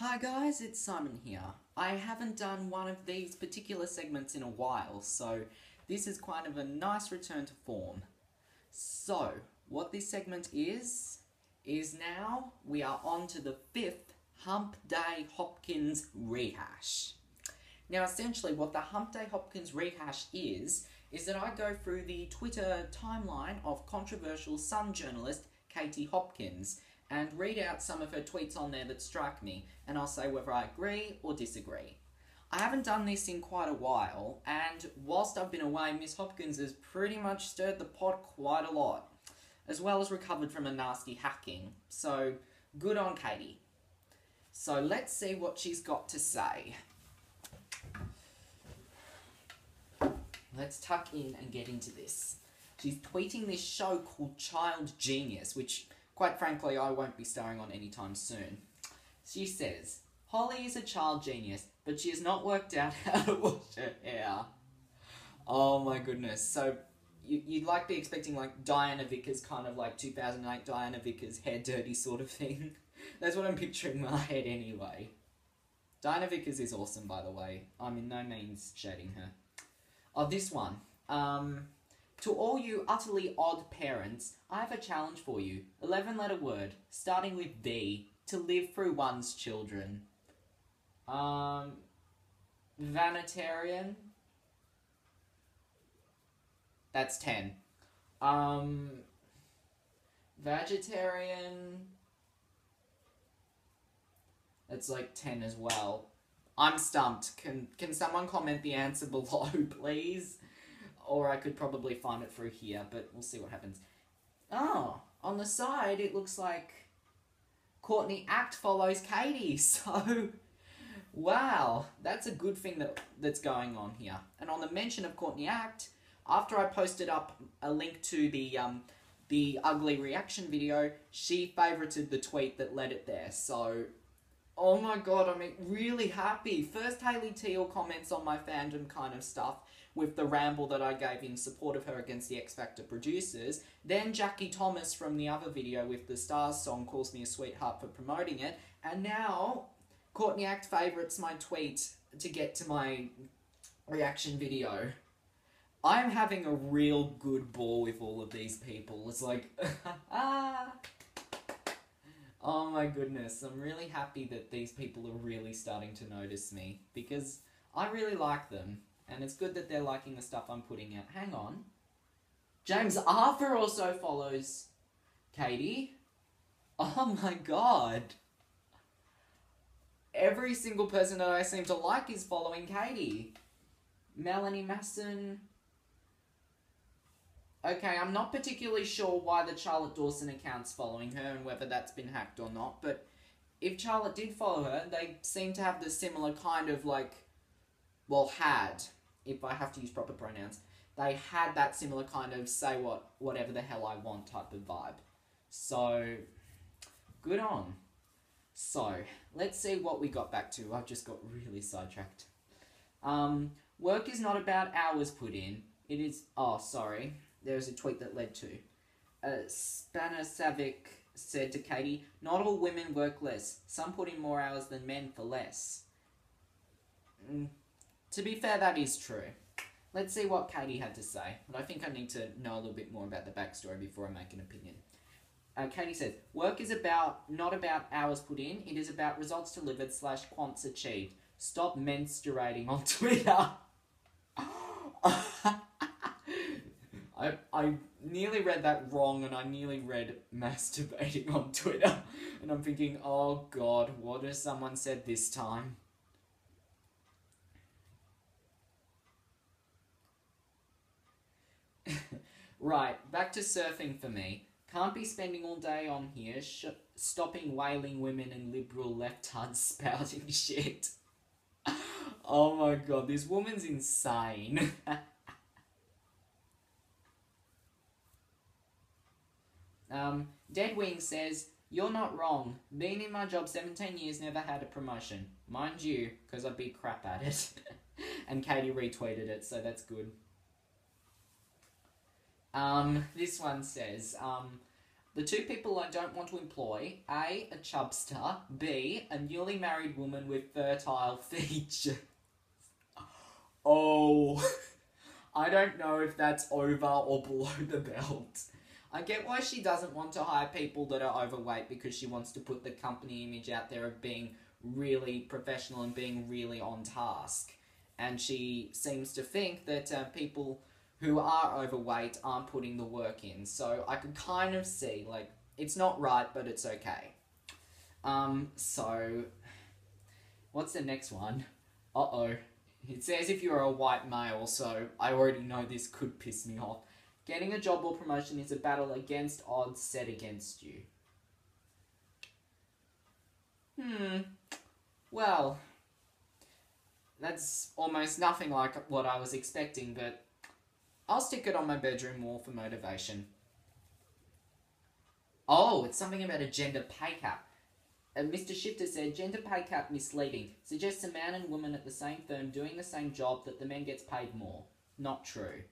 Hi guys, it's Simon here. I haven't done one of these particular segments in a while, so this is kind of a nice return to form. So, what this segment is now we are on to the 5th Hump Day Hopkins rehash. Now essentially what the Hump Day Hopkins rehash is that I go through the Twitter timeline of controversial Sun journalist Katie Hopkins and read out some of her tweets on there that strike me, and I'll say whether I agree or disagree. I haven't done this in quite a while, and whilst I've been away, Miss Hopkins has pretty much stirred the pot quite a lot, as well as recovered from a nasty hacking, so good on Katie. So let's see what she's got to say. Let's tuck in and get into this. She's tweeting this show called Child Genius, which, quite frankly, I won't be starring on anytime soon. She says, Holly is a child genius, but she has not worked out how to wash her hair. Oh my goodness. So, you'd like be expecting like Diana Vickers, kind of like 2008 Diana Vickers hair dirty sort of thing. That's what I'm picturing in my head anyway. Diana Vickers is awesome, by the way. I'm in no means shading her. Oh, this one. To all you utterly odd parents, I have a challenge for you. 11-letter word, starting with B, to live through one's children. Vanitarian. That's 10. Vegetarian. That's like 10 as well. I'm stumped. Can someone comment the answer below, please? Or I could probably find it through here, but we'll see what happens. Oh, on the side, it looks like Courtney Act follows Katie, so wow, that's a good thing that's going on here. And on the mention of Courtney Act, after I posted up a link to the ugly reaction video, she favorited the tweet that led it there, so oh my god, I'm really happy. First, Hayley Teal comments on my fandom kind of stuff with the ramble that I gave in support of her against the X Factor producers. Then Jackie Thomas from the other video with the Stars song calls me a sweetheart for promoting it. And now, Courtney Act favourites my tweet to get to my reaction video. I'm having a real good ball with all of these people. It's like, oh my goodness, I'm really happy that these people are really starting to notice me, because I really like them, and it's good that they're liking the stuff I'm putting out. Hang on. James Arthur also follows Katie. Oh my god. Every single person that I seem to like is following Katie. Melanie Masson. Okay, I'm not particularly sure why the Charlotte Dawson account's following her and whether that's been hacked or not, but if Charlotte did follow her, they seem to have the similar kind of like, well, had, if I have to use proper pronouns, they had that similar kind of say whatever the hell I want type of vibe. So, good on. So, let's see what we got back to. I've just got really sidetracked. Work is not about hours put in. It is, oh, sorry. There's a tweet that led to. Spanasavic said to Katie, not all women work less. Some put in more hours than men for less. To be fair, that is true. Let's see what Katie had to say. But I think I need to know a little bit more about the backstory before I make an opinion. Katie says, work is not about hours put in. It is about results delivered / quants achieved. Stop menstruating on Twitter. I nearly read that wrong, and I nearly read masturbating on Twitter. And I'm thinking, oh god, what has someone said this time? Right, back to surfing for me. Can't be spending all day on here stopping wailing women and liberal leftards spouting shit. Oh my god, this woman's insane. Deadwing says, you're not wrong. Been in my job 17 years, never had a promotion. Mind you, because I beat crap at it. And Katie retweeted it, so that's good. This one says, The two people I don't want to employ, A, a chubster, B, a newly married woman with fertile features. Oh, I don't know if that's over or below the belt. I get why she doesn't want to hire people that are overweight because she wants to put the company image out there of being really professional and being really on task. And she seems to think that people who are overweight aren't putting the work in. So I could kind of see, like, it's not right, but it's okay. So, what's the next one? Uh-oh. It says if you're a white male, so I already know this could piss me off. Getting a job or promotion is a battle against odds set against you. Well, that's almost nothing like what I was expecting, but I'll stick it on my bedroom wall for motivation. Oh, it's something about a gender pay cap. Mr. Shifter said, gender pay cap misleading. Suggests a man and woman at the same firm doing the same job that the man gets paid more. Not true.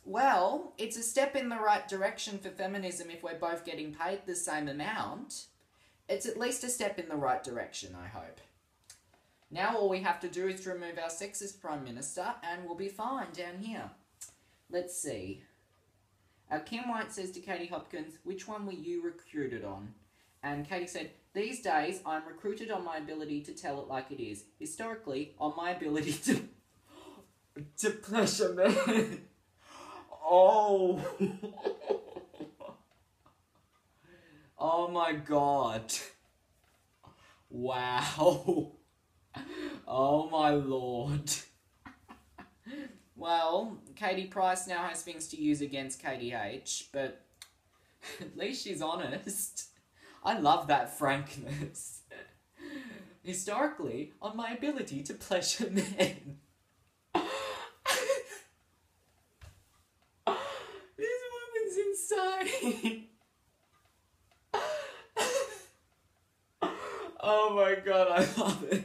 Well, it's a step in the right direction for feminism if we're both getting paid the same amount. It's at least a step in the right direction, I hope. Now all we have to do is to remove our sexist Prime Minister and we'll be fine down here. Let's see. Kim White says to Katie Hopkins, which one were you recruited on? And Katie said, these days I'm recruited on my ability to tell it like it is. Historically, on my ability to pleasure men. Oh. Oh my god. Wow. Oh my lord. Well, Katie Price now has things to use against Katie H, but at least she's honest. I love that frankness. Historically, on my ability to pleasure men. This woman's insane. Oh my god, I love it.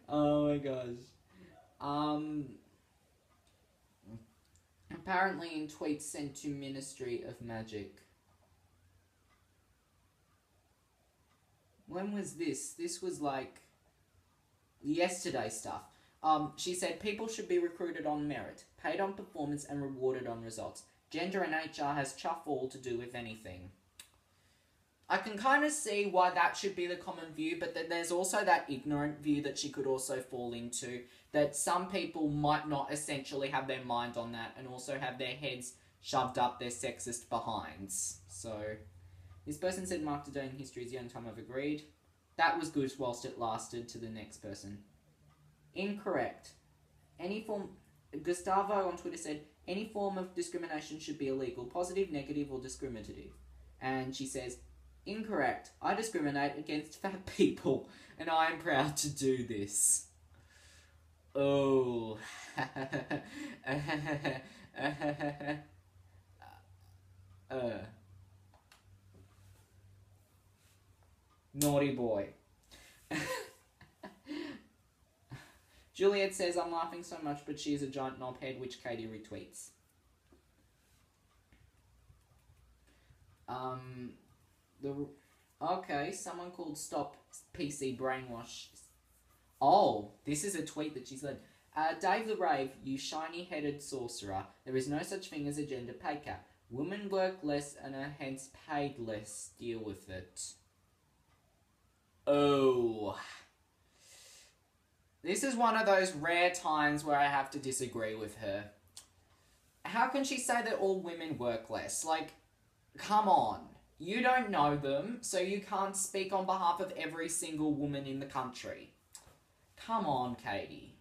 Oh my gosh. Apparently in tweets sent to Ministry of Magic. When was this? This was like yesterday stuff. She said people should be recruited on merit, paid on performance and rewarded on results. Gender and HR has chuff all to do with anything. I can kind of see why that should be the common view, but then there's also that ignorant view that she could also fall into, that some people might not essentially have their mind on that and also have their heads shoved up their sexist behinds. So, this person said mark today in history is the only time I've agreed. That was good whilst it lasted to the next person. Incorrect. Gustavo on Twitter said, any form of discrimination should be illegal, positive, negative, or discriminative. And she says, incorrect. I discriminate against fat people, and I am proud to do this. Oh. Naughty boy. Juliet says, I'm laughing so much, but she is a giant knobhead, which Katie retweets. Okay, someone called Stop PC Brainwash. Oh, this is a tweet that she said. Dave the Rave, you shiny-headed sorcerer. There is no such thing as a gender pay cap. Women work less and are hence paid less. Deal with it. Oh. This is one of those rare times where I have to disagree with her. How can she say that all women work less? Like, come on. You don't know them, so you can't speak on behalf of every single woman in the country. Come on, Katie.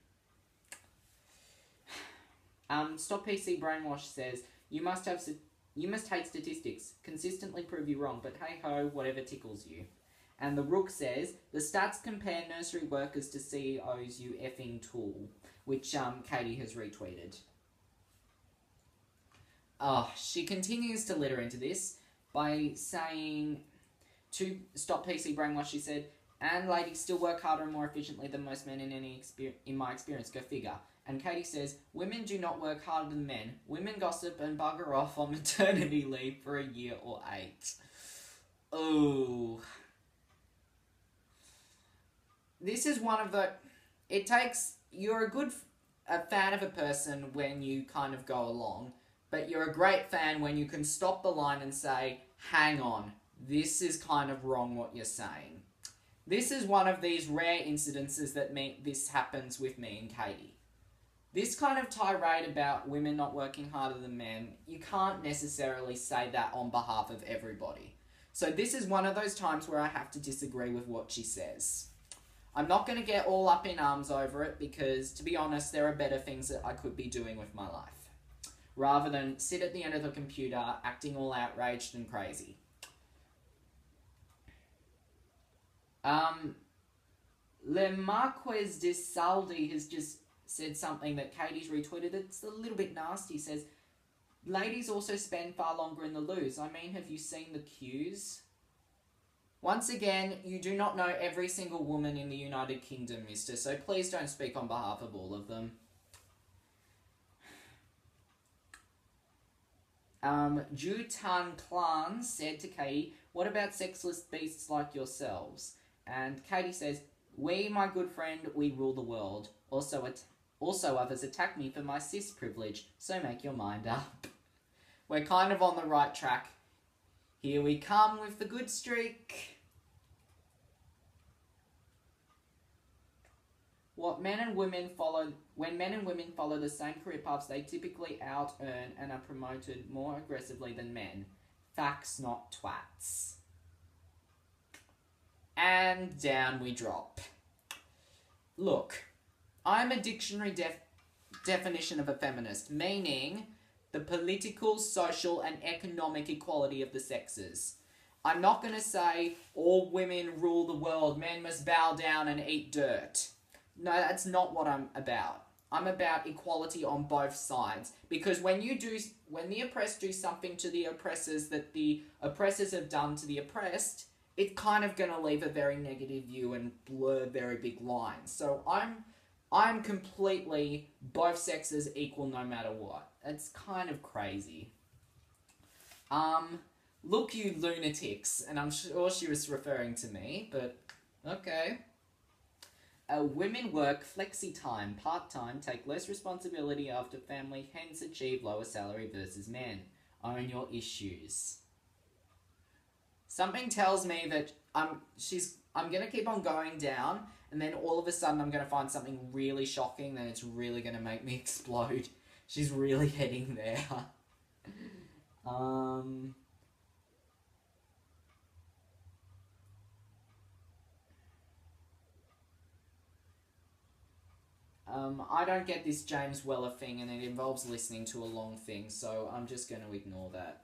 Stop PC Brainwash says, you must hate statistics. Consistently prove you wrong, but hey ho, whatever tickles you. And the Rook says, the stats compare nursery workers to CEOs, you effing tool. Which, Katie has retweeted. She continues to litter into this by saying, to stop PC Brainwash, she said, and ladies still work harder and more efficiently than most men in my experience, go figure. And Katie says, women do not work harder than men. Women gossip and bugger off on maternity leave for a year or 8. Oh. This is one of the... It takes... You're a fan of a person when you kind of go along, but you're a great fan when you can stop the line and say, hang on, this is kind of wrong what you're saying. This is one of these rare incidences that this happens with me and Katie. This kind of tirade about women not working harder than men, you can't necessarily say that on behalf of everybody. So this is one of those times where I have to disagree with what she says. I'm not going to get all up in arms over it because, to be honest, there are better things that I could be doing with my life. Rather than sit at the end of the computer acting all outraged and crazy. Le Marquez de Saldi has just said something that Katie's retweeted. It's a little bit nasty. He says, ladies also spend far longer in the loos. I mean, have you seen the queues? Once again, you do not know every single woman in the United Kingdom, mister, so please don't speak on behalf of all of them. Jutan Klan said to Katie, what about sexless beasts like yourselves? And Katie says, we, my good friend, we rule the world. Also others attack me for my cis privilege, so make your mind up. We're kind of on the right track. Here we come with the good streak. When men and women follow the same career paths, they typically out-earn and are promoted more aggressively than men. Facts, not twats. And down we drop. Look, I'm a dictionary definition of a feminist, meaning the political, social, and economic equality of the sexes. I'm not going to say all women rule the world, men must bow down and eat dirt. No, that's not what I'm about. I'm about equality on both sides. Because when the oppressed do something to the oppressors that the oppressors have done to the oppressed, it's kind of going to leave a very negative view and blur very big lines. So I'm completely both sexes equal no matter what. It's kind of crazy. Look, you lunatics. And I'm sure she was referring to me, but okay. Women work flexi-time, part-time, take less responsibility after family, hence achieve lower salary versus men. Own your issues. Something tells me that I'm going to keep on going down, and then all of a sudden I'm going to find something really shocking, then it's really going to make me explode. She's really heading there. I don't get this James Weller thing, and it involves listening to a long thing, so I'm just going to ignore that.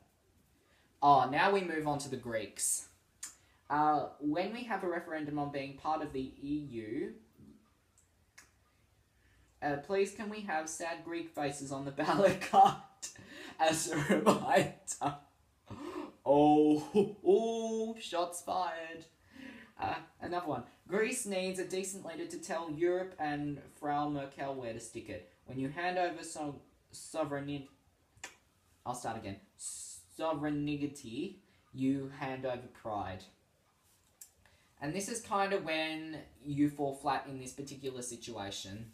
Oh, now we move on to the Greeks. When we have a referendum on being part of the EU, please can we have sad Greek faces on the ballot card as a reminder? Oh, shots fired. Another one. Greece needs a decent leader to tell Europe and Frau Merkel where to stick it. When you hand over sovereignty... I'll start again. Sovereignty, you hand over pride. And this is kind of when you fall flat in this particular situation.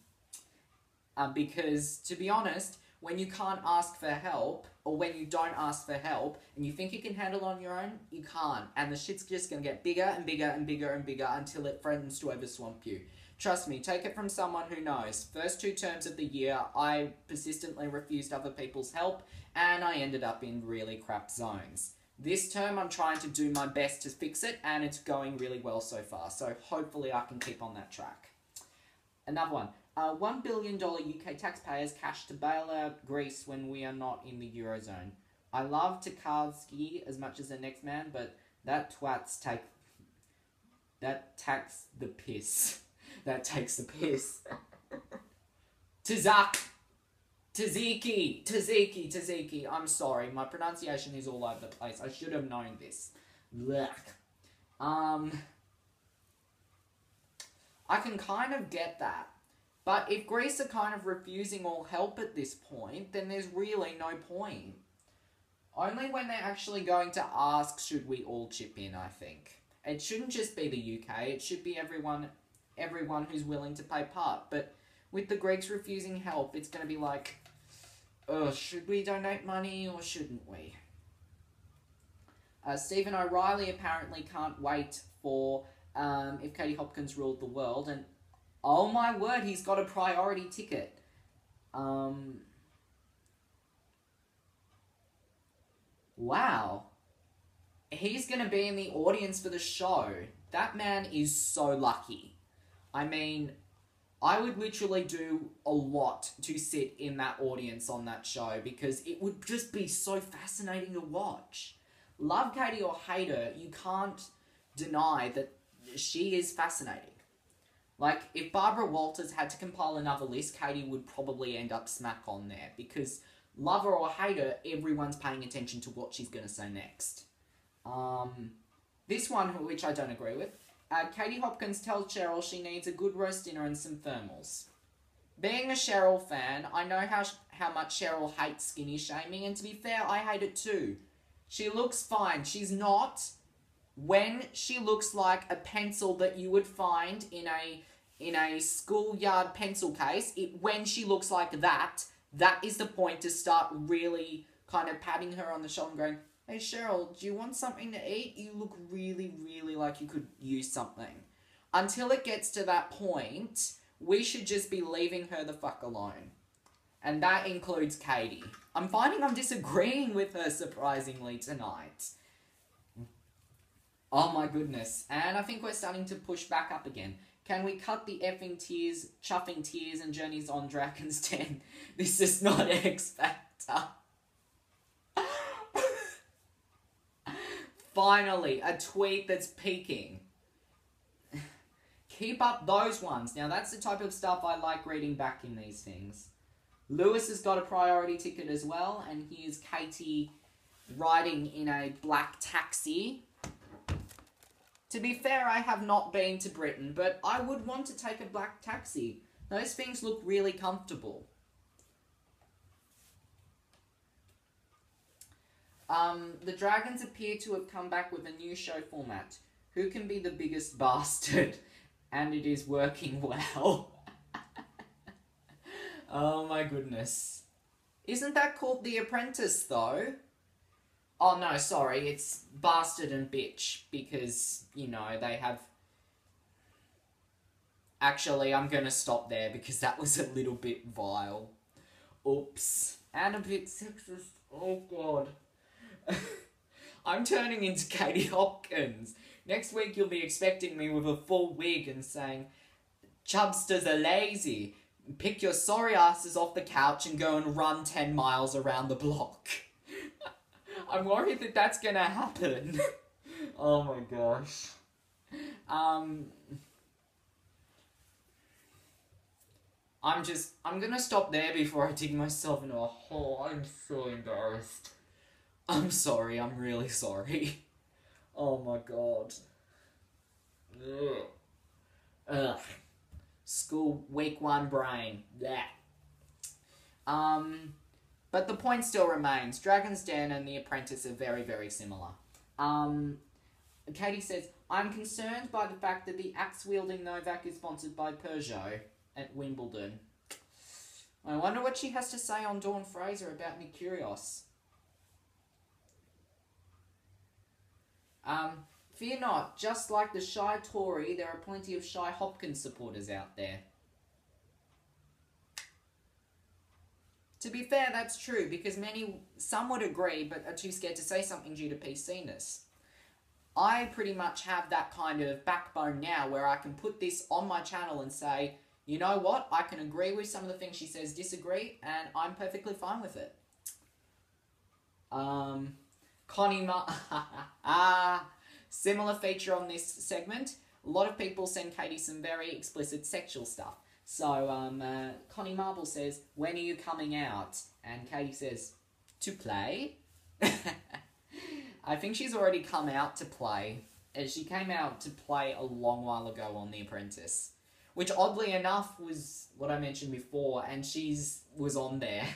Because, to be honest, when you can't ask for help, or when you don't ask for help, and you think you can handle it on your own, you can't. And the shit's just going to get bigger and bigger and bigger and bigger until it threatens to overswamp you. Trust me, take it from someone who knows. First 2 terms of the year, I persistently refused other people's help, and I ended up in really crap zones. This term, I'm trying to do my best to fix it, and it's going really well so far. So hopefully I can keep on that track. Another one. $1 billion UK taxpayers cash to bail out Greece when we are not in the Eurozone. I love Tarkovsky as much as the next man, but that takes the piss. That takes the piss. Tzatziki. I'm sorry, my pronunciation is all over the place. I should have known this. Blech. I can kind of get that. But if Greece are kind of refusing all help at this point, then there's really no point. Only when they're actually going to ask should we all chip in, I think. It shouldn't just be the UK, it should be everyone who's willing to play part. But with the Greeks refusing help, it's going to be like, should we donate money or shouldn't we? Stephen O'Reilly apparently can't wait for if Katie Hopkins ruled the world, and oh my word, he's got a priority ticket. Wow. He's going to be in the audience for the show. That man is so lucky. I mean, I would literally do a lot to sit in that audience on that show because it would just be so fascinating to watch. Love Katie or hate her, you can't deny that she is fascinating. Like, if Barbara Walters had to compile another list, Katie would probably end up smack on there because love her or hate her, everyone's paying attention to what she's going to say next. This one, which I don't agree with, Katie Hopkins tells Cheryl she needs a good roast dinner and some thermals. Being a Cheryl fan, I know how much Cheryl hates skinny shaming, and to be fair, I hate it too. She looks fine. She's not. When she looks like a pencil that you would find in a schoolyard pencil case, when she looks like that is the point to start really kind of patting her on the shoulder and going, hey Cheryl, do you want something to eat? You look really, really like you could use something. Until it gets to that point, we should just be leaving her the fuck alone. And that includes Katie. I'm finding I'm disagreeing with her surprisingly tonight. Oh my goodness. And I think we're starting to push back up again. Can we cut the effing tears, chuffing tears and journeys on Dragon's Den? This is not X Factor. Finally, a tweet that's peaking. Keep up those ones. Now, that's the type of stuff I like reading back in these things. Lewis has got a priority ticket as well, and here's Katie riding in a black taxi. To be fair, I have not been to Britain, but I would want to take a black taxi. Those things look really comfortable. The Dragons appear to have come back with a new show format. Who can be the biggest bastard? And it is working well. Oh my goodness. Isn't that called The Apprentice, though? Oh no, sorry, it's Bastard and Bitch, because, you know, they have... Actually, I'm gonna stop there, because that was a little bit vile. Oops. And a bit sexist. Oh god. I'm turning into Katie Hopkins. Next week you'll be expecting me with a full wig and saying, Chubsters are lazy. Pick your sorry asses off the couch and go and run 10 miles around the block. I'm worried that that's gonna happen. Oh my gosh. I'm gonna stop there before I dig myself into a hole. I'm so embarrassed. I'm sorry, I'm really sorry. Oh my god. Ugh. Ugh. School week 1 brain. Blech. But the point still remains. Dragon's Den and The Apprentice are very, very similar. Katie says, I'm concerned by the fact that the axe-wielding Novak is sponsored by Peugeot at Wimbledon. I wonder what she has to say on Dawn Fraser about Nick Kyrgios. Fear not, just like the shy Tory, there are plenty of shy Hopkins supporters out there. To be fair, that's true, because some would agree, but are too scared to say something due to PC-ness. I pretty much have that kind of backbone now, where I can put this on my channel and say, you know what, I can agree with some of the things she says, disagree, and I'm perfectly fine with it. Connie similar feature on this segment. A lot of people send Katie some very explicit sexual stuff. So, Connie Marble says, when are you coming out? And Katie says, to play? I think she's already come out to play. She came out to play a long while ago on The Apprentice. which oddly enough was what I mentioned before, and was on there.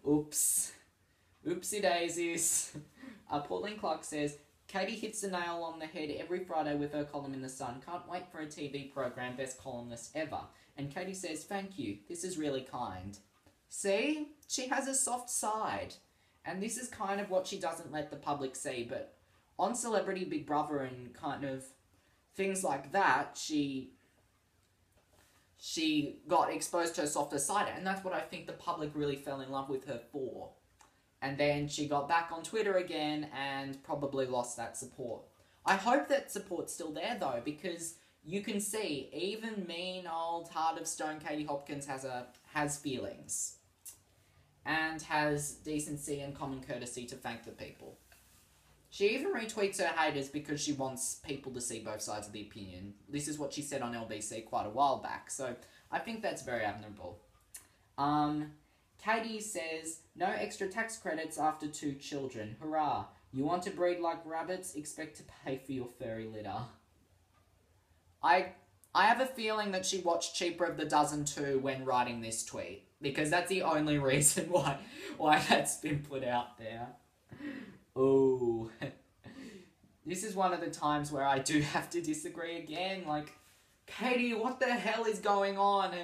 Oops. Oopsie daisies. Pauline Clark says, Katie hits the nail on the head every Friday with her column in The Sun. Can't wait for a TV program, best columnist ever. And Katie says, thank you. This is really kind. See? She has a soft side. And this is kind of what she doesn't let the public see. But on Celebrity Big Brother and kind of things like that, she got exposed to her softer side. And that's what I think the public really fell in love with her for. And then she got back on Twitter again and probably lost that support. I hope that support's still there, though, because you can see even mean old Heart of Stone Katie Hopkins has feelings. And has decency and common courtesy to thank the people. She even retweets her haters because she wants people to see both sides of the opinion. This is what she said on LBC quite a while back, so I think that's very admirable. Katie says, no extra tax credits after 2 children. Hurrah. You want to breed like rabbits? Expect to pay for your furry litter. I have a feeling that she watched Cheaper of the Dozen 2 when writing this tweet. Because that's the only reason why that's been put out there. Oh. This is one of the times where I do have to disagree again. Like, Katie, what the hell is going on?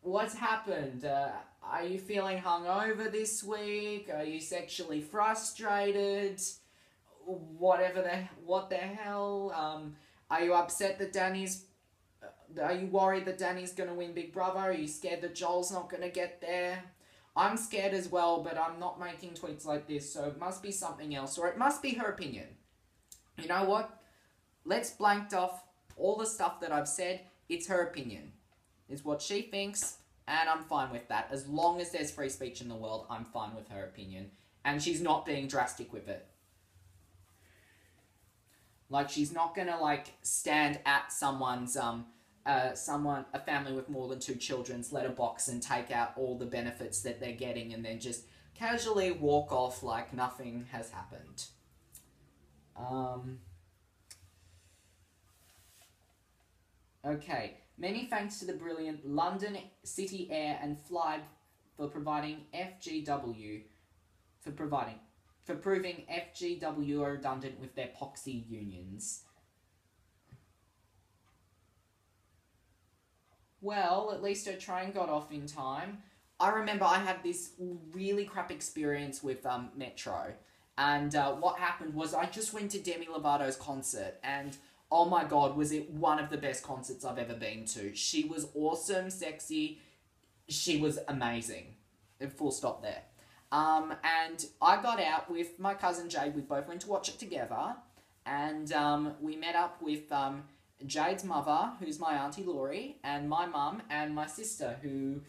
What's happened? Are you feeling hungover this week? Are you sexually frustrated? What the hell? Are you upset that are you worried that Danny's gonna win Big Brother? Are you scared that Joel's not gonna get there? I'm scared as well, but I'm not making tweets like this, so it must be something else, or it must be her opinion. You know what? Let's blank off all the stuff that I've said. It's her opinion. It's what she thinks, and I'm fine with that. As long as there's free speech in the world, I'm fine with her opinion. And she's not being drastic with it. Like, she's not gonna, like, stand at someone's, a family with more than 2 children's letterbox and take out all the benefits that they're getting and then just casually walk off like nothing has happened. Okay. Many thanks to the brilliant London City Air and Fly for proving FGW are redundant with their poxy unions. Well, at least her train got off in time. I remember I had this really crap experience with Metro. And what happened was I just went to Demi Lovato's concert. And oh my god, was it one of the best concerts I've ever been to. She was awesome, sexy. She was amazing. Full stop there. And I got out with my cousin Jade. We both went to watch it together. And we met up with Jade's mother, who's my auntie Laurie, and my mum and my sister, who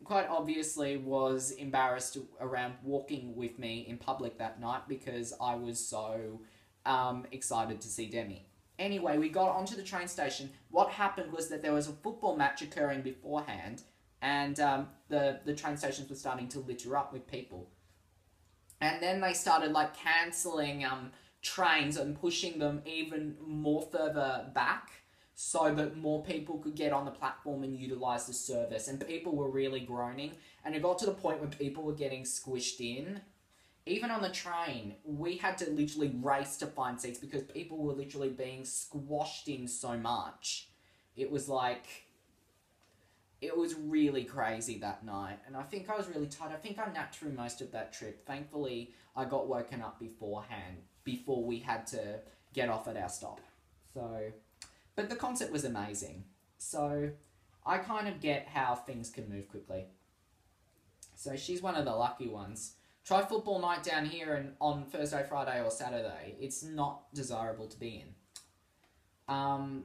quite obviously was embarrassed around walking with me in public that night because I was so excited to see Demi. Anyway, we got onto the train station. What happened was that there was a football match occurring beforehand, and the train stations were starting to litter up with people. And then they started, like, cancelling trains and pushing them even more further back so that more people could get on the platform and utilise the service. And people were really groaning. And it got to the point where people were getting squished in. Even on the train, we had to literally race to find seats because people were literally being squashed in so much. It was like... It was really crazy that night. And I think I was really tired. I think I napped through most of that trip. Thankfully, I got woken up beforehand, before we had to get off at our stop. So... But the concert was amazing. So, I kind of get how things can move quickly. So, she's one of the lucky ones. Try football night down here and on Thursday, Friday, or Saturday. It's not desirable to be in.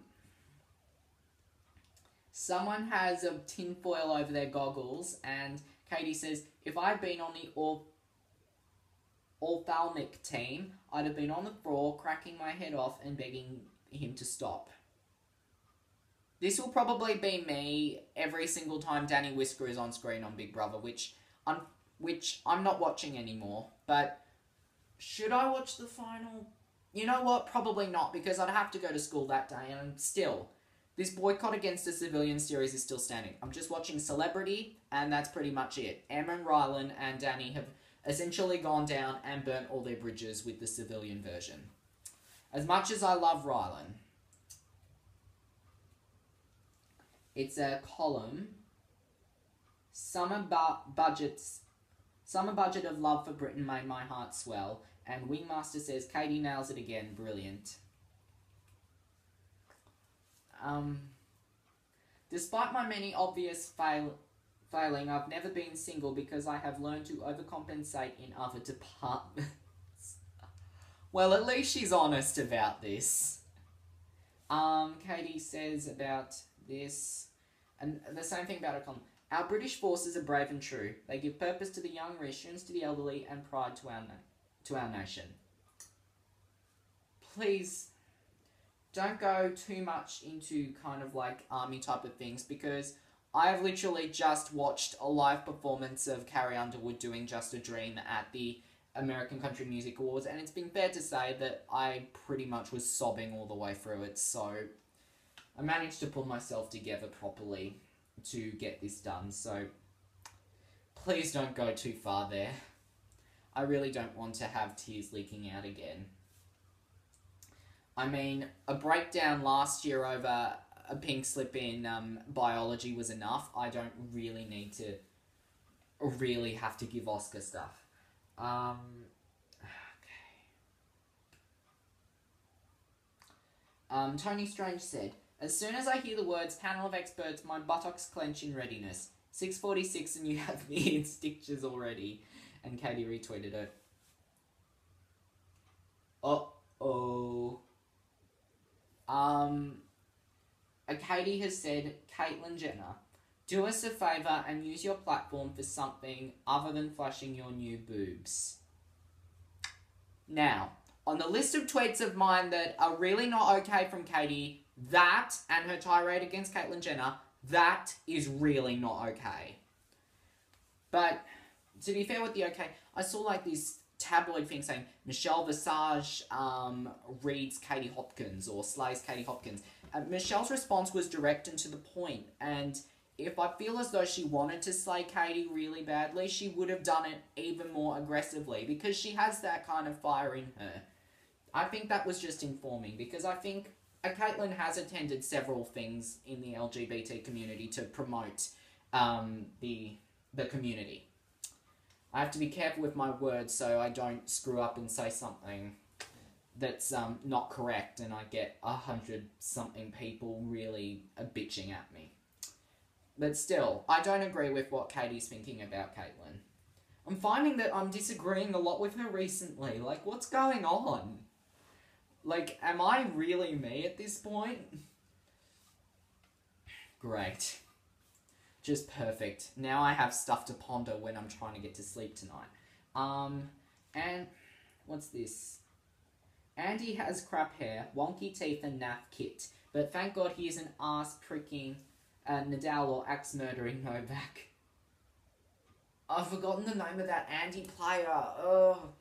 Someone has a tinfoil over their goggles, and Katie says, if I'd been on the ophthalmic team, I'd have been on the floor, cracking my head off and begging him to stop. This will probably be me every single time Danny Whisker is on screen on Big Brother, which I'm not watching anymore. But should I watch the final? You know what? Probably not, because I'd have to go to school that day, and still, This boycott against the civilian series is still standing. I'm just watching Celebrity, and that's pretty much it. Emma and Rylan and Danny have essentially gone down and burnt all their bridges with the civilian version. As much as I love Rylan, it's a column. Summer budget of love for Britain made my heart swell. And Wingmaster says, Katie nails it again. Brilliant. Despite my many obvious failing, I've never been single because I have learned to overcompensate in other departments. Well, at least she's honest about this. Katie says about this, and the same thing about her column. Our British forces are brave and true. They give purpose to the young, reassurance to the elderly, and pride to our nation. Please don't go too much into kind of like army type of things, because I have literally just watched a live performance of Carrie Underwood doing Just a Dream at the American Country Music Awards, and it's been fair to say that I pretty much was sobbing all the way through it, so I managed to pull myself together properly to get this done, so please don't go too far there. I really don't want to have tears leaking out again. I mean, a breakdown last year over a pink slip in biology was enough. I don't really need to really have to give Oscar stuff. Okay. Tony Strange said, as soon as I hear the words panel of experts, my buttocks clench in readiness. 6:46 and you have me in stitches already. And Katie retweeted it. Uh-oh. Katie has said, Caitlyn Jenner, do us a favour and use your platform for something other than flashing your new boobs. Now, on the list of tweets of mine that are really not okay from Katie, that and her tirade against Caitlyn Jenner, that is really not okay. But to be fair with the okay, I saw like this tabloid thing saying Michelle Visage reads Katie Hopkins or slays Katie Hopkins. Michelle's response was direct and to the point, and if I feel as though she wanted to slay Katie really badly, she would have done it even more aggressively, because she has that kind of fire in her. I think that was just informing, because I think Caitlyn has attended several things in the LGBT community to promote the community. I have to be careful with my words so I don't screw up and say something that's not correct and I get 100-something people really bitching at me. But still, I don't agree with what Katie's thinking about Caitlyn. I'm finding that I'm disagreeing a lot with her recently. Like, what's going on? Like, am I really me at this point? Great. Just perfect. Now I have stuff to ponder when I'm trying to get to sleep tonight. And what's this? Andy has crap hair, wonky teeth and naff kit. But thank God he isn't ass-pricking Nadal or axe-murdering Novak. I've forgotten the name of that Andy player. Oh,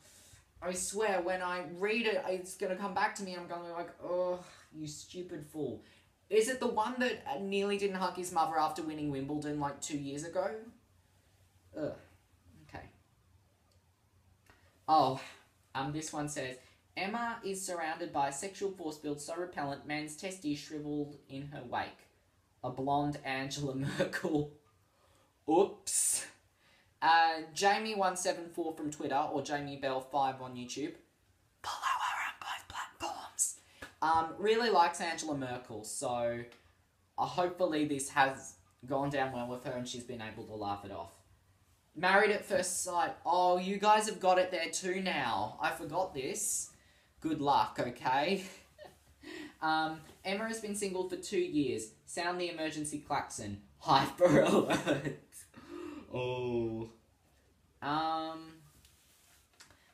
I swear, when I read it, it's going to come back to me and I'm going to be like, oh, you stupid fool. Is it the one that nearly didn't hug his mother after winning Wimbledon like 2 years ago? Ugh. Okay. Oh, this one says, Emma is surrounded by a sexual force field so repellent, man's testes shriveled in her wake. A blonde Angela Merkel. Oops. Jamie174 from Twitter, or JamieBell5 on YouTube. Follow her on both platforms. Really likes Angela Merkel, so hopefully this has gone down well with her and she's been able to laugh it off. Married at First Sight. Oh, you guys have got it there too now. I forgot this. Good luck, okay? Emma has been single for 2 years. Sound the emergency klaxon. Hyper alert. Oh.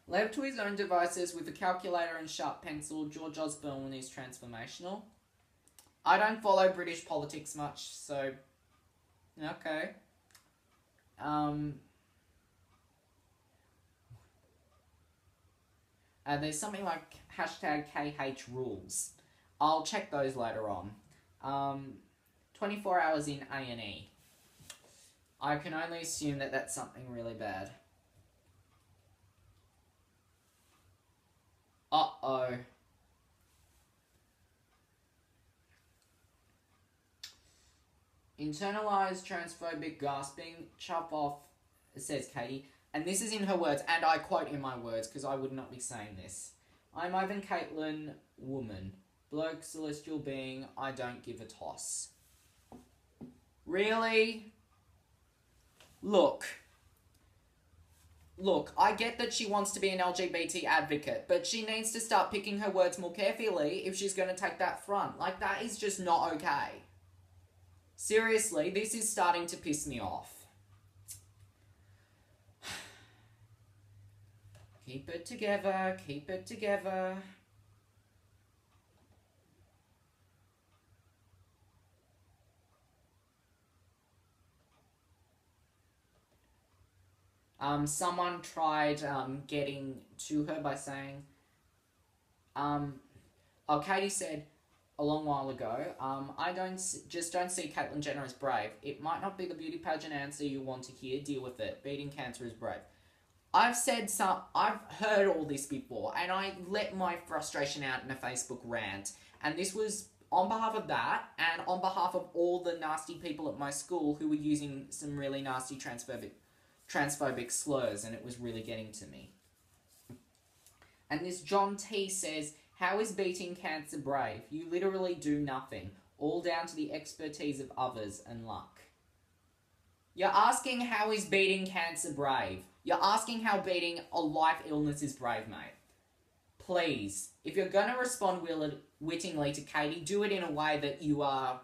Left to his own devices with a calculator and sharp pencil, George Osborne is transformational. I don't follow British politics much, so... Okay. There's something like hashtag KH rules. I'll check those later on. Um, 24 hours in A&E. I can only assume that that's something really bad. Uh-oh. Internalized transphobic gasping, chop off, says Katie. And this is in her words, and I quote in my words, because I would not be saying this. I'm Ivan Caitlin, woman. Bloke, celestial being, I don't give a toss. Really? Look, I get that she wants to be an LGBT advocate, but she needs to start picking her words more carefully if she's going to take that front. Like, that is just not okay. Seriously, this is starting to piss me off. Keep it together, keep it together. Someone tried getting to her by saying, Katie said a long while ago, I don't see Caitlyn Jenner as brave. It might not be the beauty pageant answer you want to hear. Deal with it. Beating cancer is brave. I've heard all this before, and I let my frustration out in a Facebook rant, and this was on behalf of that, and on behalf of all the nasty people at my school who were using some really nasty transphobic slurs, and it was really getting to me. And this John T says, how is beating cancer brave? You literally do nothing, all down to the expertise of others and luck. You're asking how is beating cancer brave? You're asking how beating a life illness is brave, mate. Please, if you're going to respond wittingly to Katie, do it in a way that you are,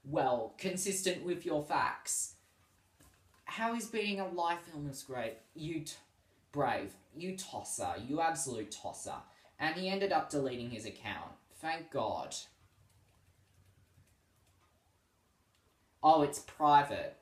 well, consistent with your facts. How is beating a life illness great? Brave. You tosser. You absolute tosser. And he ended up deleting his account. Thank God. Oh, it's private.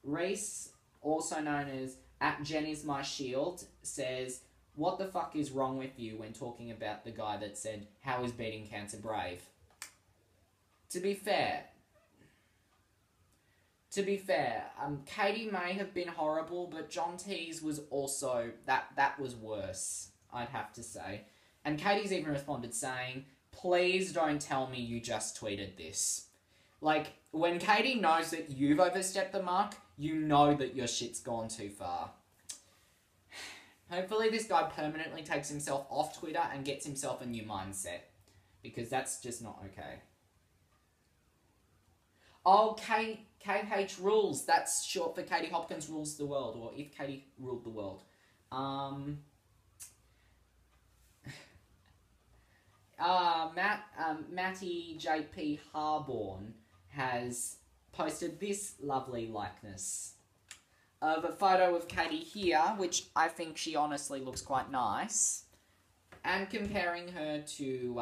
Reese, also known as @JenIsMyShield, says, what the fuck is wrong with you when talking about the guy that said, how is beating cancer brave? To be fair, Katie may have been horrible, but John T's was also, that was worse, I'd have to say. And Katie's even responded saying, please don't tell me you just tweeted this. Like, when Katie knows that you've overstepped the mark, you know that your shit's gone too far. Hopefully this guy permanently takes himself off Twitter and gets himself a new mindset. Because that's just not okay. Oh, KH rules. That's short for Katie Hopkins rules the world. Or if Katie ruled the world. Matty JP Harborn has posted this lovely likeness of a photo of Katie here, which I think she honestly looks quite nice, and comparing her to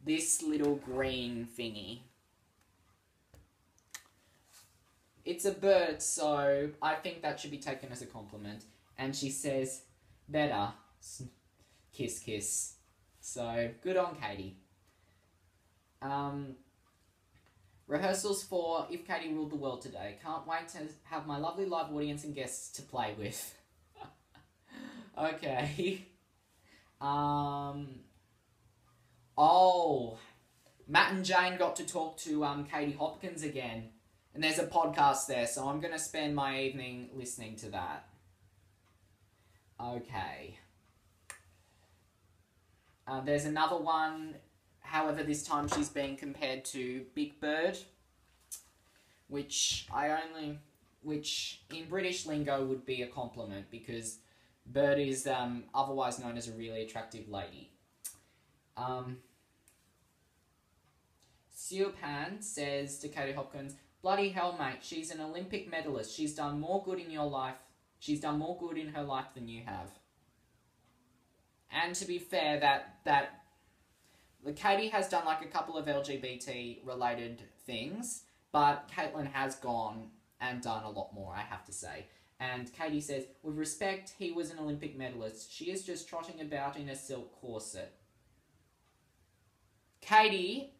this little green thingy. It's a bird, so I think that should be taken as a compliment. And she says, better. Kiss, kiss. So, good on Katie. Rehearsals for If Katie Ruled the World today. Can't wait to have my lovely live audience and guests to play with. Okay. Oh, Matt and Jane got to talk to Katie Hopkins again. And there's a podcast there, so I'm going to spend my evening listening to that. Okay. There's another one, however this time she's being compared to Big Bird, which in British lingo would be a compliment, because Bird is otherwise known as a really attractive lady. Siupan says to Katie Hopkins, bloody hell, mate, she's an Olympic medalist. She's done more good in your life. She's done more good in her life than you have. And to be fair, that Katie has done like a couple of LGBT-related things, but Caitlyn has gone and done a lot more, I have to say. And Katie says, with respect, he was an Olympic medalist. She is just trotting about in a silk corset. Katie,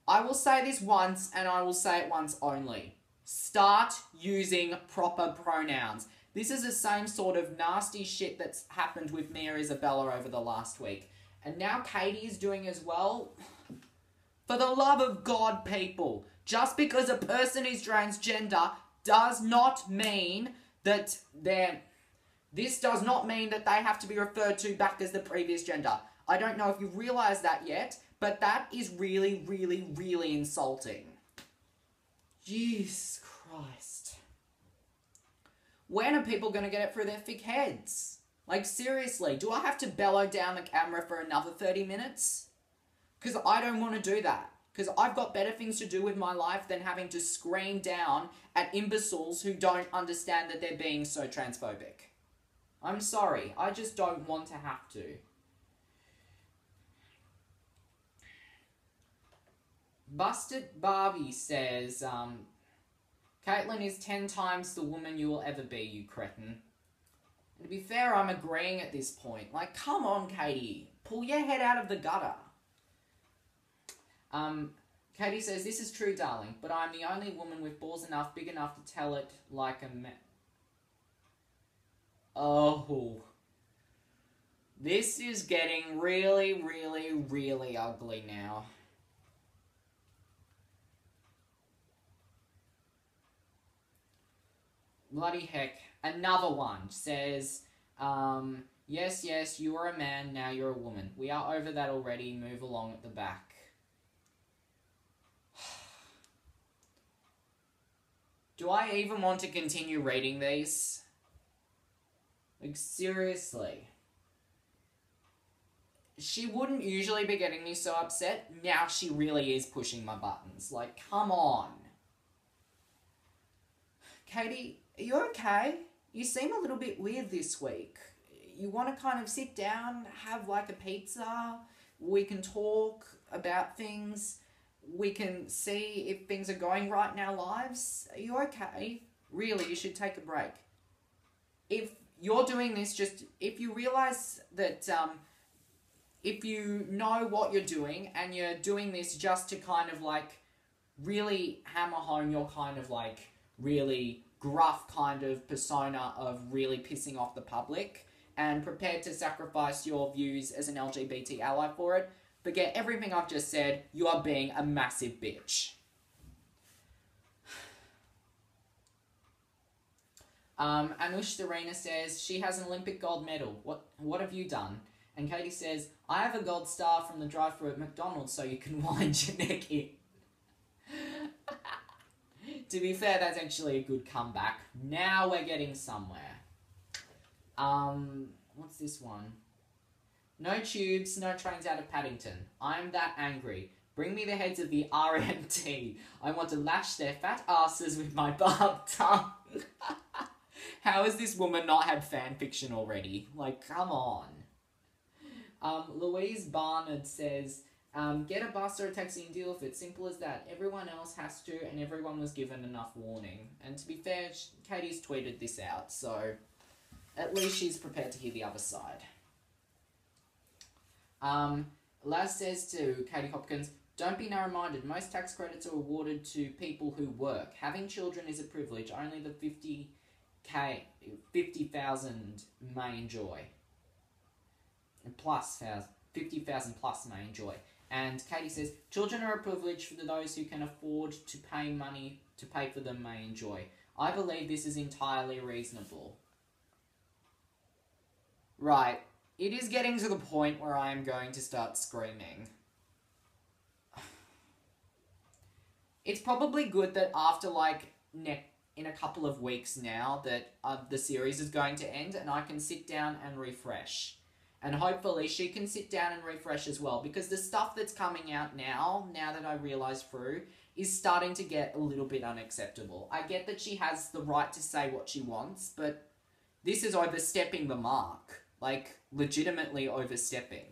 I will say this once, and I will say it once only. Start using proper pronouns. This is the same sort of nasty shit that's happened with Mia Isabella over the last week. And now Katie is doing as well. For the love of God, people, just because a person is transgender does not mean that this does not mean that they have to be referred to back as the previous gender. I don't know if you realise that yet, but that is really, really, really insulting. Jesus Christ. When are people going to get it through their thick heads? Like, seriously, do I have to bellow down the camera for another 30 minutes? Because I don't want to do that. Because I've got better things to do with my life than having to scream down at imbeciles who don't understand that they're being so transphobic. I'm sorry, I just don't want to have to. Busted Barbie says, Caitlyn is 10 times the woman you will ever be, you cretin. And to be fair, I'm agreeing at this point. Like, come on, Katie. Pull your head out of the gutter. Katie says, this is true, darling, but I'm the only woman with balls enough, big enough to tell it like a man. Oh. This is getting really, really, really ugly now. Bloody heck. Another one says, yes, yes, you are a man, now you're a woman. We are over that already, move along at the back. Do I even want to continue reading these? Like, seriously. She wouldn't usually be getting me so upset. Now she really is pushing my buttons. Like, come on. Katie, are you okay? You seem a little bit weird this week. You want to kind of sit down, have like a pizza? We can talk about things. We can see if things are going right in our lives. Are you okay? Really, you should take a break. If you're doing this, just if you realise that, if you know what you're doing and you're doing this just to kind of like really hammer home your kind of like really gruff kind of persona of really pissing off the public and prepared to sacrifice your views as an LGBT ally for it, forget everything I've just said. You are being a massive bitch. Anush Serena says, she has an Olympic gold medal. What have you done? And Katie says, I have a gold star from the drive-thru at McDonald's so you can wind your neck in. To be fair, that's actually a good comeback. Now we're getting somewhere. What's this one? No tubes, no trains out of Paddington. I'm that angry. Bring me the heads of the RMT. I want to lash their fat asses with my barbed tongue. How has this woman not had fan fiction already? Like, come on. Louise Barnard says, get a bus or a taxi and deal with it. Simple as that. Everyone else has to, and everyone was given enough warning. And to be fair, Katie's tweeted this out, so at least she's prepared to hear the other side. Laz says to Katie Hopkins, don't be narrow-minded. Most tax credits are awarded to people who work. Having children is a privilege. Only the 50,000 may enjoy. Plus 50,000 plus may enjoy. And Katie says, children are a privilege for those who can afford to pay money to pay for them may enjoy. I believe this is entirely reasonable. Right. It is getting to the point where I am going to start screaming. It's probably good that after, like, in a couple of weeks now that the series is going to end and I can sit down and refresh. And hopefully she can sit down and refresh as well, because the stuff that's coming out now that I realise through, is starting to get a little bit unacceptable. I get that she has the right to say what she wants, but this is overstepping the mark. Like, legitimately overstepping.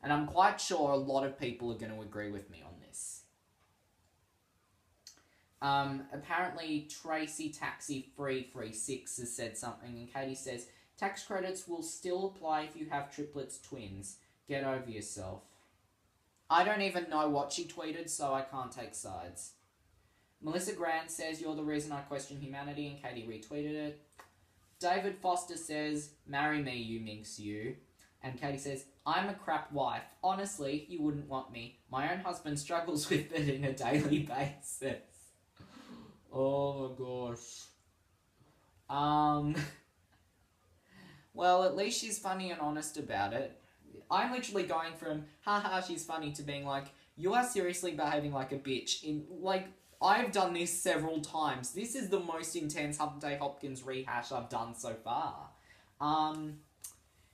And I'm quite sure a lot of people are going to agree with me on this. Apparently Tracy Taxi 336 has said something, and Katie says, tax credits will still apply if you have triplets twins. Get over yourself. I don't even know what she tweeted, so I can't take sides. Melissa Grant says, you're the reason I question humanity, and Katie retweeted it. David Foster says, marry me, you minx, you. And Katie says, I'm a crap wife. Honestly, you wouldn't want me. My own husband struggles with it on a daily basis. Oh my gosh. Well, at least she's funny and honest about it. I'm literally going from, haha, she's funny, to being like, you are seriously behaving like a bitch. I've done this several times. This is the most intense Hump Day Hopkins rehash I've done so far.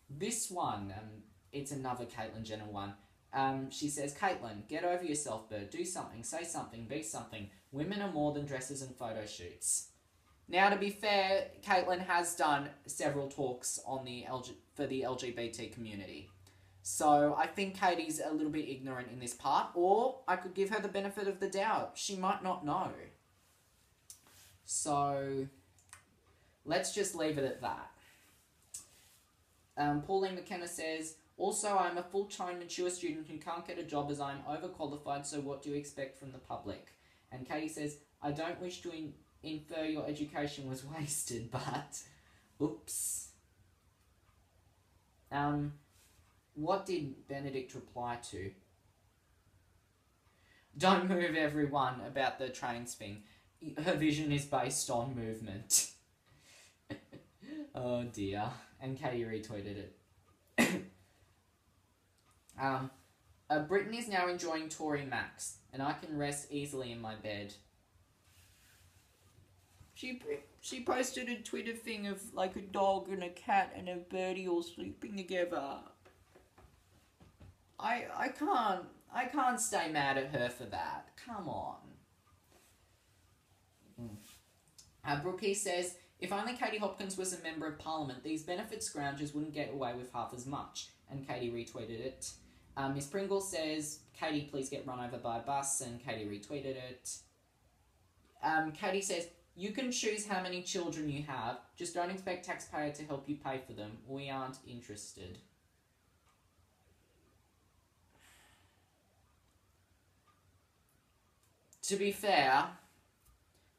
This one, it's another Caitlyn Jenner one. She says, Caitlyn, get over yourself, bird. Do something, say something, be something. Women are more than dresses and photo shoots. Now, to be fair, Caitlyn has done several talks on for the LGBT community. So I think Katie's a little bit ignorant in this part, or I could give her the benefit of the doubt. She might not know. So let's just leave it at that. Pauline McKenna says, also, I'm a full-time mature student who can't get a job as I'm overqualified, so what do you expect from the public? And Katie says, I don't wish to infer your education was wasted, but... Oops. What did Benedict reply to? Don't move everyone about the trains thing. Her vision is based on movement. Oh dear. And Katie retweeted it. Britain is now enjoying Tory Max, and I can rest easily in my bed. She posted a Twitter thing of like a dog and a cat and a birdie all sleeping together. I can't stay mad at her for that. Come on. Brookie says, if only Katie Hopkins was a member of Parliament, these benefit scroungers wouldn't get away with half as much. And Katie retweeted it. Miss Pringle says, Katie, please get run over by a bus. And Katie retweeted it. Katie says, you can choose how many children you have. Just don't expect taxpayer to help you pay for them. We aren't interested. To be fair,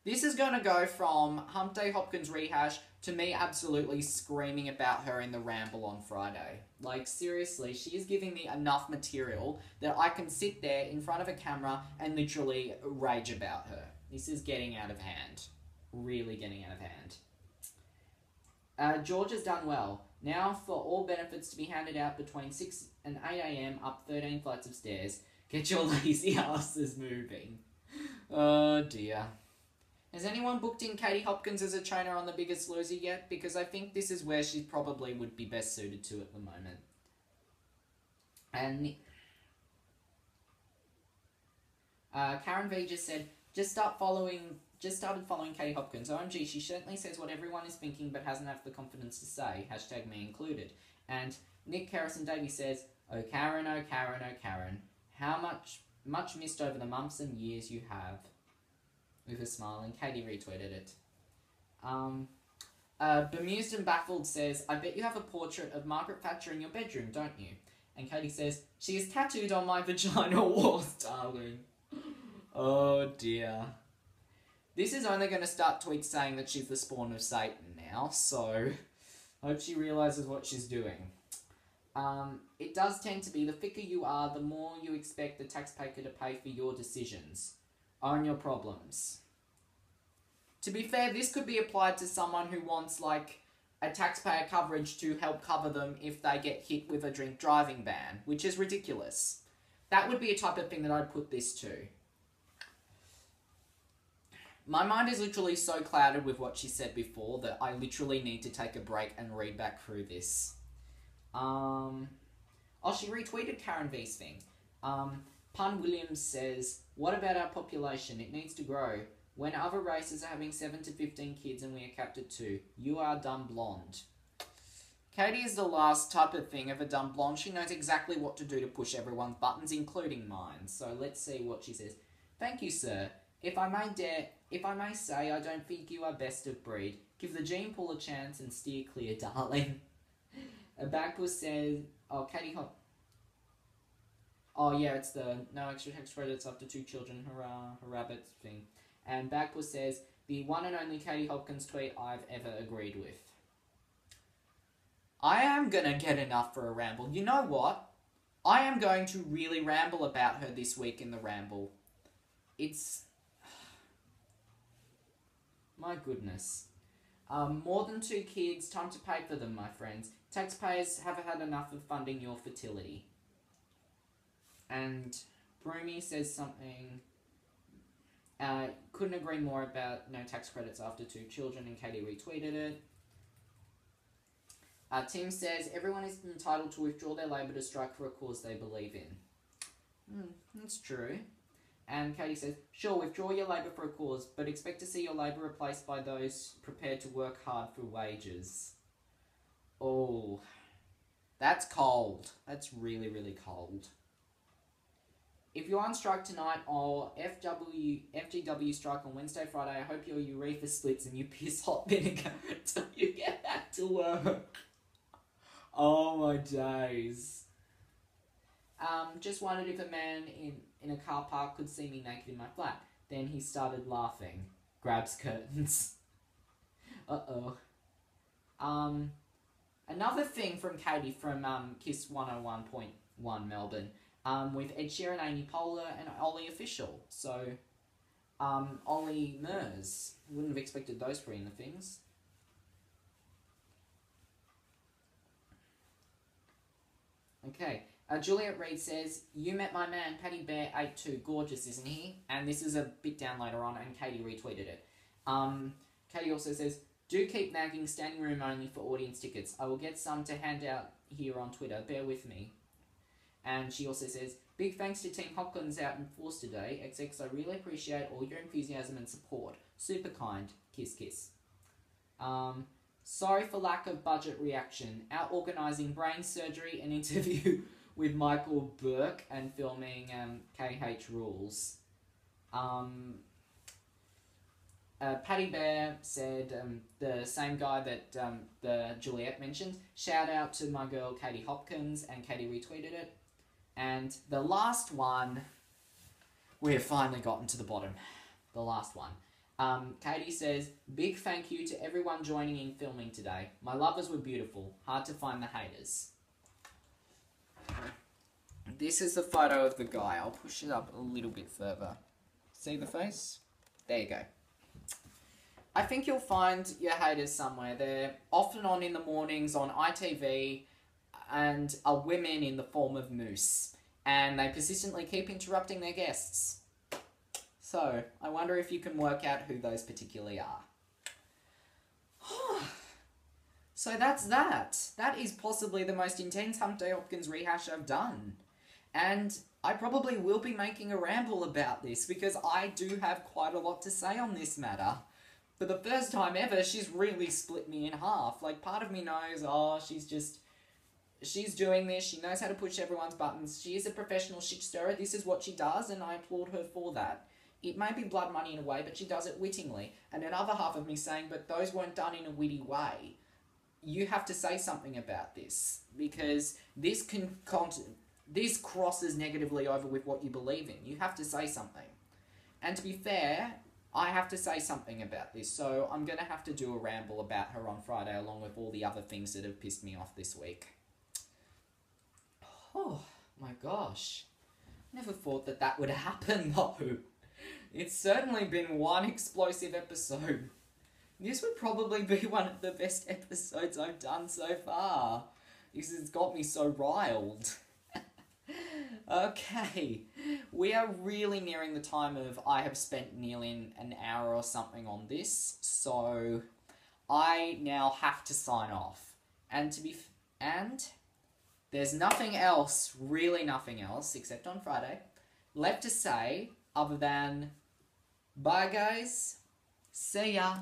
this is going to go from Hump Day Hopkins rehash to me absolutely screaming about her in the Ramble on Friday. Like, seriously, she is giving me enough material that I can sit there in front of a camera and literally rage about her. This is getting out of hand. Really getting out of hand. George has done well. Now for all benefits to be handed out between 6 and 8 a.m. up 13 flights of stairs. Get your lazy asses moving. Oh dear. Has anyone booked in Katie Hopkins as a trainer on The Biggest Loser yet? Because I think this is where she probably would be best suited to at the moment. And Karen V just said, just started following Katie Hopkins. OMG, she certainly says what everyone is thinking but hasn't had the confidence to say. Hashtag me included. And Nick Harrison Davies says, oh Karen, oh Karen, oh Karen. How much missed over the months and years you have. With a smile, and Katie retweeted it. Bemused and Baffled says, I bet you have a portrait of Margaret Thatcher in your bedroom, don't you? And Katie says, she is tattooed on my vagina walls, darling. Oh dear. This is only going to start tweets saying that she's the spawn of Satan now, so I hope she realises what she's doing. It does tend to be, the thicker you are, the more you expect the taxpayer to pay for your decisions. Own your problems. To be fair, this could be applied to someone who wants, like, a taxpayer coverage to help cover them if they get hit with a drink driving ban, which is ridiculous. That would be a type of thing that I'd put this to. My mind is literally so clouded with what she said before that I literally need to take a break and read back through this. Oh, she retweeted Karen V's thing. Pun Williams says, what about our population? It needs to grow. When other races are having 7 to 15 kids and we are capped at 2, you are dumb blonde. Katie is the last type of thing of a dumb blonde. She knows exactly what to do to push everyone's buttons, including mine. So let's see what she says. Thank you, sir. If I may say, I don't think you are best of breed. Give the gene pool a chance and steer clear, darling. A Bagpuss says, oh, Katie Hop. Oh, yeah, it's the no extra tax credits after 2 children, hurrah, a rabbit thing. And Bagpuss says, the one and only Katie Hopkins tweet I've ever agreed with. I am gonna get enough for a ramble. You know what? I am going to really ramble about her this week in the ramble. It's... my goodness. More than 2 kids, time to pay for them, my friends. Taxpayers have had enough of funding your fertility. And Broomy says something... couldn't agree more about no tax credits after 2 children, and Katie retweeted it. Tim says, everyone is entitled to withdraw their labour to strike for a cause they believe in. That's true. And Katie says, sure, withdraw your labour for a cause, but expect to see your labour replaced by those prepared to work hard for wages. Oh, that's cold. That's really, really cold. If you're on strike tonight or FGW strike on Wednesday, Friday, I hope your urethra splits and you piss hot vinegar until you get back to work. Oh my days. Just wondered if a man in a car park could see me naked in my flat. Then he started laughing. Grabs curtains. Uh-oh. Another thing from Katie from Kiss 101.1 Melbourne. With Ed Sheeran, Amy Poehler, and Ollie Official. So, Ollie Mers. Wouldn't have expected those 3 in the things. Okay. Juliet Reed says, you met my man, Paddy Bear 82. Gorgeous, isn't he? And this is a bit down later on, and Katie retweeted it. Katie also says, do keep nagging standing room only for audience tickets. I will get some to hand out here on Twitter. Bear with me. And she also says, big thanks to Team Hopkins out in force today. XX, I really appreciate all your enthusiasm and support. Super kind. Kiss, kiss. Sorry for lack of budget reaction. Out organising brain surgery and interview with Michael Burke and filming KH Rules. Paddy Bear said, the same guy that the Juliet mentioned, shout out to my girl Katie Hopkins, and Katie retweeted it. And the last one, we have finally gotten to the bottom. The last one. Katie says, big thank you to everyone joining in filming today. My lovers were beautiful. Hard to find the haters. This is the photo of the guy. I'll push it up a little bit further. See the face? There you go. I think you'll find your haters somewhere. They're often on in the mornings on ITV and are women in the form of Moose. And they persistently keep interrupting their guests. So, I wonder if you can work out who those particularly are. So that's that. That is possibly the most intense Hump Day Hopkins rehash I've done. And I probably will be making a ramble about this because I do have quite a lot to say on this matter. For the first time ever, she's really split me in half. Like, part of me knows, she's doing this, she knows how to push everyone's buttons, she is a professional shit stirrer, this is what she does, and I applaud her for that. It may be blood money in a way, but she does it wittingly. And another half of me saying, but those weren't done in a witty way. You have to say something about this, because this crosses negatively over with what you believe in. You have to say something. And to be fair, I have to say something about this, so I'm going to have to do a ramble about her on Friday, along with all the other things that have pissed me off this week. Oh, my gosh. Never thought that would happen, though. It's certainly been one explosive episode. This would probably be one of the best episodes I've done so far. This has got me so riled. Okay, we are really nearing the time of I have spent nearly an hour or something on this, so I now have to sign off. And there's nothing else, really nothing else, except on Friday, left to say other than bye guys, see ya.